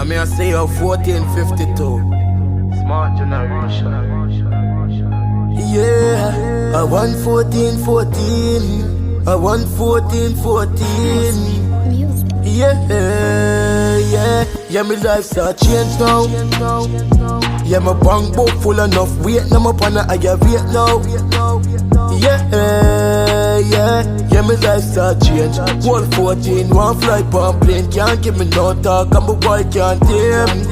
mean, I say you're 1452. Smart generation. Yeah, I want 1414. I want 1414. Yeah, my life's a change now. Yeah, my bank book full enough weight. Now my partner I get weight now. Yeah, my life's a change. Whole 14, one fly on plane. Can't give me no talk, and my boy can't tame.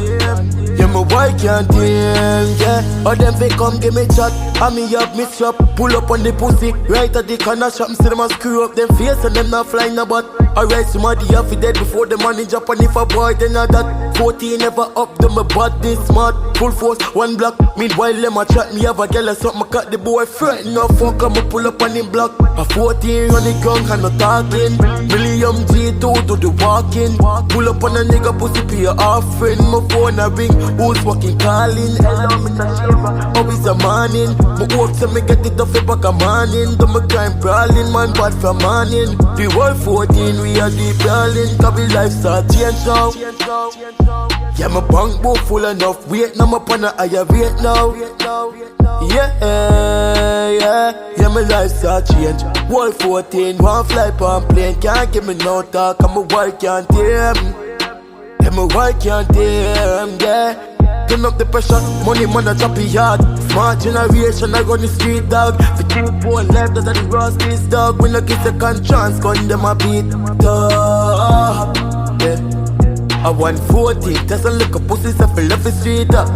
Yeah, my boy can't tame, yeah. Or them they come give me chat, and me up, mix up. Pull up on the pussy, right at the corner shop. See them a screw up them face and them not flying about. Alright, somebody have to dead before the money drop. And if a boy then not that 14 never up, them a body smart. Full force, one block. Meanwhile, them a chat, me have a girl or something. I cut the boy friend, no fuck, I'ma pull up on him block. A 14 on the gun, and no talking. Million G2 do the walking. Pull up on a nigga pussy, be a offering. My phone a ring, who's fucking calling? Hello, Mr. Shiva, always a morning. My hope to me get it off the back of morning. Do my crime brawling, man, bad for morning. The world 14, we are deep darling. Cause we life start change now. Yeah, my bank book full enough weight. Now my partner I have weight now. Yeah, my life start change. World 14, one fly on plane. Can't give me no talk, and my wife can't tame. Yeah, my wife can't tame, yeah. Turn up the pressure, money man a choppy yard. Smart generation, I run the street dog. The keep one left, that's the Rosty's dog. When I get second chance, gun them a beat top, yeah. I want 14, just a look up pussy, so fill up the street up.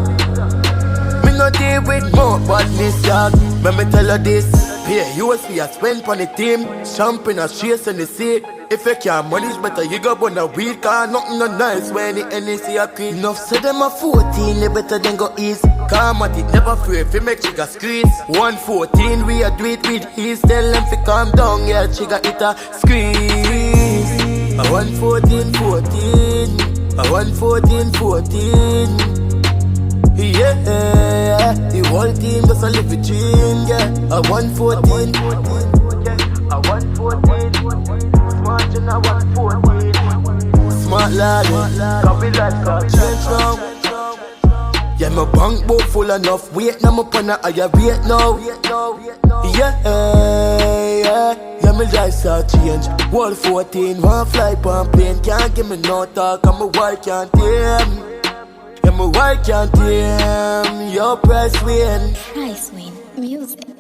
Me no deal with more badness, dog. Let me tell her this. Yeah, USP I spend on the team. Champagne I chase in the sea. If you can't manage better, you go on a week. Cause nothing no nice when the NEC a queen. Enough say them a 14, they better than go east. Calm at it, never free if you make chigga squeeze. 114, we a do it with ease. Tell them to calm down, yeah, chigga it a squeeze. I want 14. I want 14. Yeah, the whole team just a live with dream, yeah. I want 14. I want 14. Smart and I want 14. Smart lad, cause we life got change now. Yeah, my bank book full enough weight. Now my partner I have weight now. Yeah, my life start change. World 14, one fly on plane. Can't give me no talk, and my wife can't tame. Yeah, my wife can't tame. Your price win. Price win music.